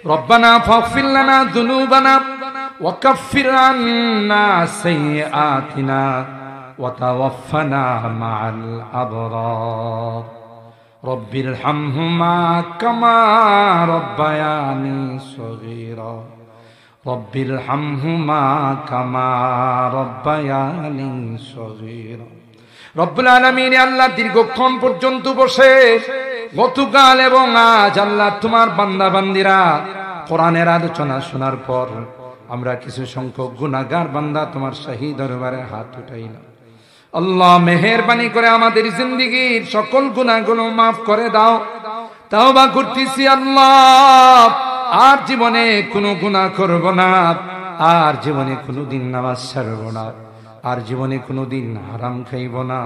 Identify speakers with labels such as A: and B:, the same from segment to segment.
A: রব্বানা ফাগফির লানা যুনুবানা ওয়া কাফফির আন্না সাইয়্যাতিনা ওয়া তাওয়াফফানা মা'আল আবরার রব্বিরহামহুমা কামা রাব্বায়ানি সগীরা রব্বিরহামহুমা কামা রাব্বায়ানি সগীরা। রব্বুল আলামিন আল্লাহ দীর্ঘক্ষণ পর্যন্ত বসে গতকাল এবং আজ আল্লাহ তোমার বান্দা বান্দিরা কোরআনের আলোচনা শোনার পর আমরা কিছু সংখ্যক গুনাহগার বান্দা তোমার শাহী দরবারে হাত উঠাইলাম। আল্লাহ মেহেরবানি করে আমাদের জিন্দেগীর সকল গুনাহগুলো মাফ করে দাও। তাওবা করতেছি আল্লাহ, আর জীবনে কোনো গুনাহ করব না, আর জীবনে কোনোদিন নামাজ ছাড়ব না, আর জীবনে কোনোদিন হারাম খাইব না,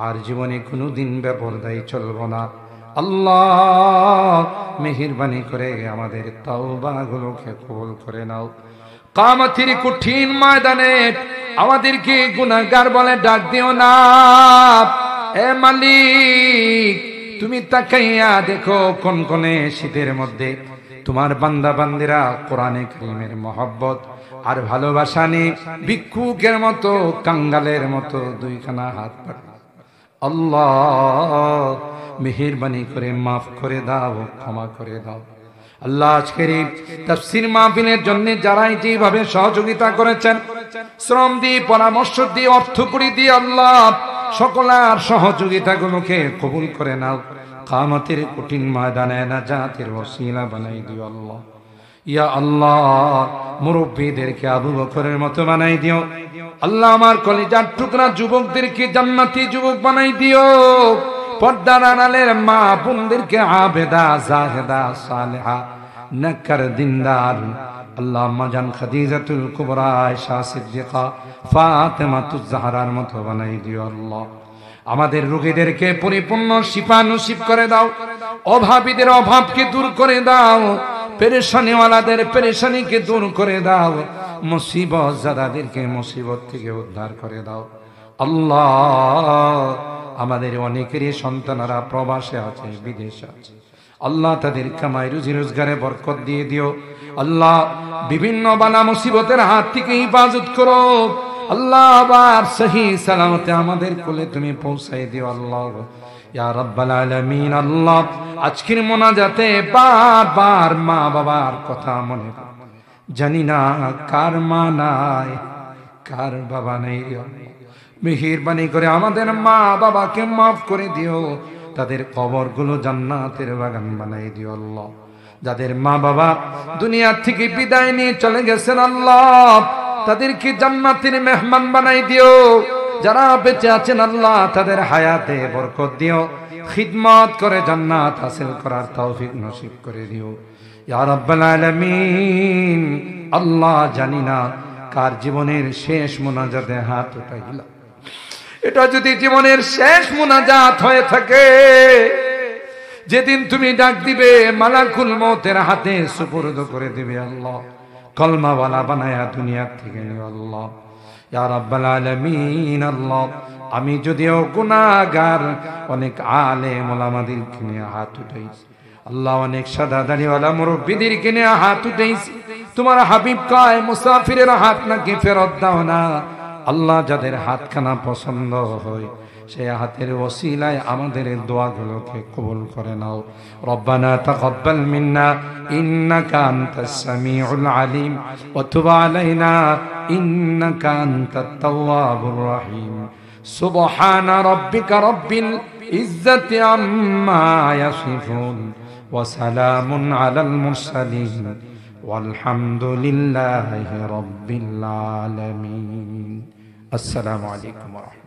A: আর জীবনে কোনোদিন বেপরদায় চলব না। আল্লাহ মেহেরবানি করে আমাদের তাওবাগুলোকে কবুল করে নাও। কিয়ামতের কঠিন ময়দানে আমাদেরকে গুনাহগার বলে ডাক দিও না। এ মালিক, তুমি তাকাইয়া দেখো কোন কোনে শীতের মধ্যে তোমার বান্দা বান্দিরা কোরআনে কারীমের মহব্বত আর ভালোবাসা নিয়ে ভিক্ষুকের মতো কাঙ্গালের মতো দুইখানা হাত পাতে। আল্লাহ মেহেরবানি করে মাফ করে দাও, ক্ষমা করে দাও। আল্লাহ আজকের এই তাফসীর মাহফিলের জন্য যারা যেভাবে সহযোগিতা করেছেন, শ্রম দিয়ে, পরামর্শ দিয়ে, অর্থ করে দিয়ে, আল্লাহ সকলের সহযোগিতাগুলোকে কবুল করে নাও। কিয়ামতের কঠিন ময়দানে নাজাতের ওসিলা বানাই দিও আল্লাহ। ইয়া আল্লাহ মুরব্বীদেরকে আবু বকরের মতো বানাই দিও আল্লাহ। আমার কলিজার টুকরা যুবকদেরকে জান্নাতি যুবক বানাই দিও। পর্দার আড়ালের মা বোনদেরকে আবেদা, জাহেদা, সালেহা, নেককার, দিনদার আল্লাহ আম্মা জান খাদিজাতুল কুবরা, আয়েশা সিদ্দিকা, ফাতেমাতুজ জাহরার মতো বানাই দিও আল্লাহ। আমাদের রোগীদেরকে পরিপূর্ণ শিফা নসিব করে দাও। অভাবীদের অভাবকে দূর করে দাও। পেরেশানিওয়ালাদের পেরেশানিকে দূর করে দাও। মুসিবত যাদাদেরকে মুসিবত থেকে উদ্ধার করে দাও আল্লাহ। আমাদের অনেকেরই সন্তানরা প্রবাসে আছে, বিদেশে আছে আল্লাহ, তাদের কামাই রুজি রোজগারে বরকত দিয়ে দিও আল্লাহ। বিভিন্ন বালা মুসিবতের হাত থেকে হিফাজত করো আল্লাহ। আবার সহি সালামতে আমাদের কোলে তুমি পৌঁছাই দিও আল্লাহ। ইয়া রাব্বাল আলামিন আল্লাহ, আজকের মোনাজাতে বারবার মা বাবার কথা মনে পড়ে। জানি না কার মা নাই, কার বাবা নেই। মেহেরবানি করে আমাদের মা বাবাকে মাফ করে দিও। তাদের কবরগুলো জান্নাতের বাগান বানাই দিও আল্লাহ। যাদের মা বাবা দুনিয়া থেকে বিদায় নিয়ে চলে গেছেন আল্লাহ, তাদেরকে জান্নাতের মেহমান বানাই দিও। যারা বেঁচে আছেন আল্লাহ, তাদের হায়াতে বরকত দিও। খিদমত করে জান্নাত হাসিল করার তৌফিক নসিব করে দিও ইয়া রাব্বাল আলামিন আল্লাহ। জানি না কার জীবনের শেষ মোনাজাতে হাত উঠাইলা। এটা যদি জীবনের শেষ মোনাজাত হয়ে থাকে, যেদিন তুমি ডাক দিবে মালাকুল মউতের হাতে সুপুর্দ করে দিবে আল্লাহ, কলমাওয়ালা বানায়া দুনিয়া থেকে নিও আল্লাহ ইয়া রাব্বাল আলামিন আল্লাহ। আমি যদিও গুনাহগার, অনেক আলেম ওলামাদেরকে নিয়ে হাত উঠাইছি আল্লাহ, অনেক সাদা দাড়িওয়ালা মুরব্বিদেরকে নিয়ে হাত উঠাইছি। তোমার হাবিব কয় মুসাফিরের হাত নাকি ফেরত দাও না আল্লাহ। যাদের হাতখানা পছন্দ হয় সেই হাতের ওসিলায় আমাদের দোয়াগুলোকে কবুল করে নাও। রব্বানা তাকাব্বাল মিন্না ইন্নাকা আনতাস সামিউল আলিম ওয়া তুব আলাইনা ইন্নাকা আনতাত তাওয়াবুর রহিম। সুবহানা রাব্বিকা রাব্বিল ইজ্জাতি আম্মা ইয়াসিফুন ওয়া সালামুন আলাল মুরসালিন ওয়ালহামদুলিল্লাহি রাব্বিল আলামিন। আসসালামু আলাইকুম ওয়া রাহমাতুল্লাহ।